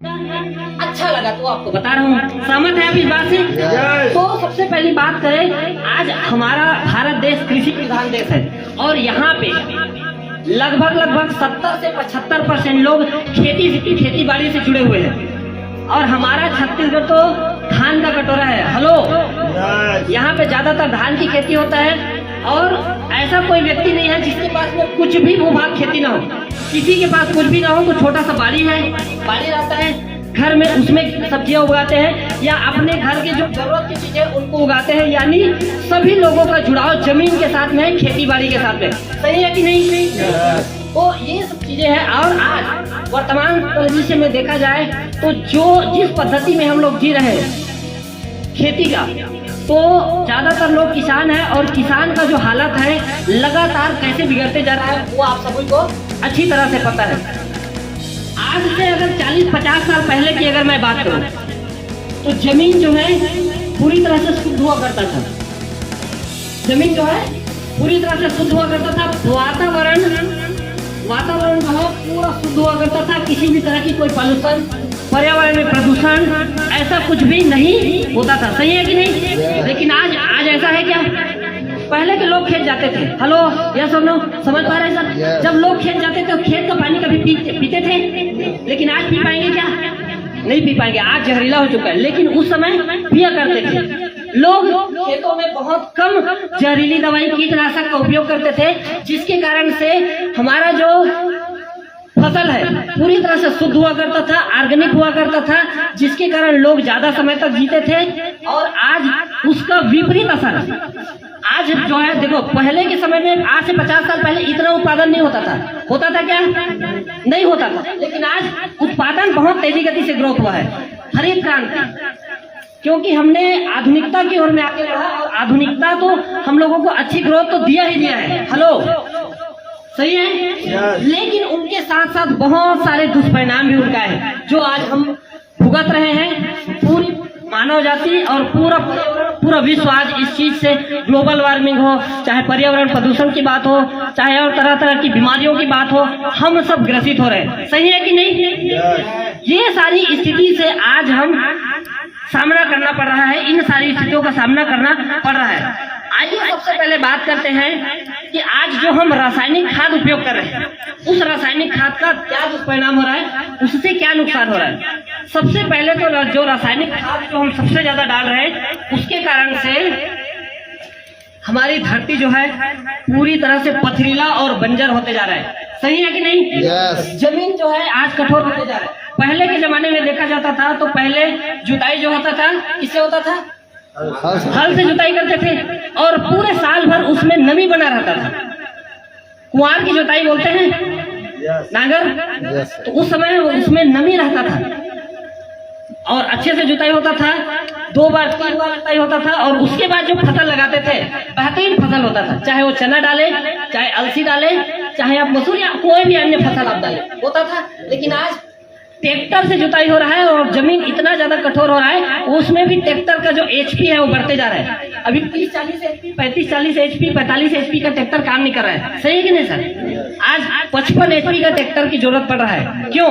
अच्छा लगा तो आपको बता रहा हूँ। सहमत है आप इस बात से? तो सबसे पहली बात करें, आज हमारा भारत देश कृषि प्रधान देश है और यहाँ पे लगभग 70 से 75% लोग खेती बाड़ी से जुड़े हुए हैं और हमारा छत्तीसगढ़ तो धान का कटोरा है। हेलो, यहाँ पे ज्यादातर धान की खेती होता है और ऐसा कोई व्यक्ति नहीं है जिसके पास में कुछ भी भूभाग खेती ना हो। किसी के पास कुछ भी ना हो तो छोटा सा बाड़ी रहता है, घर में उसमें सब्जियां उगाते हैं या अपने घर के जो जरूरत की चीजें उनको उगाते हैं। यानी सभी लोगों का जुड़ाव जमीन के साथ में है, खेती बाड़ी के साथ में। सही है कि नहीं? तो ये सब चीजें हैं। और आज वर्तमान परिदृश्य में देखा जाए तो जिस पद्धति में हम लोग जी रहे हैं खेती का, तो ज्यादातर लोग किसान हैं और किसान का जो हालत है लगातार कैसे बिगड़ते जा रहा है वो आप सभी को अच्छी तरह से पता है। आज से अगर 40-50 साल पहले की अगर मैं बात करूं तो जमीन जो है पूरी तरह से शुद्ध हुआ करता था। जमीन जो है पूरी तरह से शुद्ध हुआ करता था। वातावरण जो है पूरा शुद्ध हुआ करता था। किसी भी तरह की कोई पॉल्यूशन, पर्यावरण में प्रदूषण ऐसा कुछ भी नहीं होता था। सही है कि नहीं? लेकिन आज ऐसा है क्या? पहले के लोग खेत जाते थे। हेलो, या सुनो, समझ पा रहे हैं सर? जब लोग खेत जाते थे तो खेत का पानी कभी पीते थे, लेकिन आज पी पाएंगे क्या? नहीं पी पाएंगे। आज जहरीला हो चुका है, लेकिन उस समय पिया करते थे लोग। खेतों में बहुत कम जहरीली दवाई, कीटनाशक का उपयोग करते थे, जिसके कारण से हमारा जो फसल है पूरी तरह से शुद्ध हुआ करता था, ऑर्गेनिक हुआ करता था, जिसके कारण लोग ज्यादा समय तक जीते थे। और आज उसका विपरीत असर आज जो है, देखो पहले के समय में, आज से 50 साल पहले इतना उत्पादन नहीं होता था। होता था क्या? नहीं होता था। लेकिन आज उत्पादन बहुत तेजी गति से ग्रोथ हुआ है। हरित क्रांति, क्योंकि हमने आधुनिकता की ओर में आगे बढ़ा और आधुनिकता तो हम लोगों को अच्छी ग्रोथ तो दिया ही दिया है। हेलो, सही है? लेकिन उनके साथ साथ बहुत सारे दुष्परिणाम भी उनका है जो आज हम भुगत रहे हैं। पूरी मानव जाति और पूरा विश्व आज इस चीज से, ग्लोबल वार्मिंग हो, चाहे पर्यावरण प्रदूषण की बात हो, चाहे और तरह तरह की बीमारियों की बात हो, हम सब ग्रसित हो रहे हैं। सही है कि नहीं? ये सारी स्थिति से आज हम सामना करना पड़ रहा है, इन सारी स्थितियों का सामना करना पड़ रहा है। आइए सबसे पहले बात करते हैं कि आज जो हम रासायनिक खाद उपयोग कर रहे हैं, उस रासायनिक खाद का क्या दुष्परिणाम हो रहा है, उससे क्या नुकसान हो रहा है। सबसे पहले तो जो रासायनिक खाद जो हम सबसे ज्यादा डाल रहे हैं, उसके कारण से हमारी धरती जो है पूरी तरह से पथरीला और बंजर होते जा रहा है। सही है कि नहीं? जमीन जो है आज कठोर होते जा रहा है। पहले के जमाने में देखा जाता था तो पहले जुताई जो होता था किससे होता था? हल से जुताई करते थे और पूरे साल भर उसमें नमी बना रहता था। कुंवार की जुताई बोलते हैं, नांगर। तो उस समय उसमें नमी रहता था और अच्छे से जुताई होता था। 2 बार 3 बार जुताई होता था और उसके बाद जो फसल लगाते थे बेहतरीन फसल होता था। चाहे वो चना डाले, चाहे अलसी डाले, चाहे आप मसूर या कोई भी अन्य फसल आप डाले, होता था। लेकिन आज ट्रैक्टर से जुताई हो रहा है और जमीन इतना ज्यादा कठोर हो रहा है, उसमें भी ट्रैक्टर का जो HP है वो बढ़ते जा रहा है। अभी 30-40 HP, 35-40 HP, 45 HP का ट्रैक्टर काम नहीं कर रहा है। सही है कि नहीं सर? आज 55 HP का ट्रैक्टर की जरूरत पड़ रहा है। क्यों?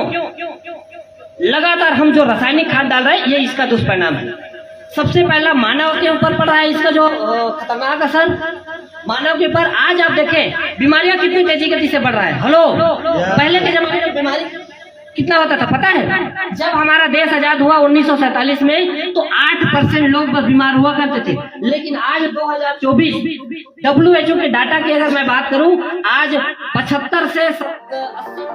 लगातार हम जो रासायनिक खाद डाल रहे हैं, ये इसका दुष्परिणाम है। सबसे पहला मानव के ऊपर पड़ रहा है इसका जो खतरनाक असर, मानव के ऊपर। आज आप देखें बीमारियां कितनी तेजी गति से बढ़ रहा है। हेलो, पहले के जमाने में बीमारी कितना होता था पता है? जब हमारा देश आजाद हुआ 1947 में तो 8% लोग बस बीमार हुआ करते थे। लेकिन आज 2024 WHO के डाटा की अगर मैं बात करूं, आज 75 से 80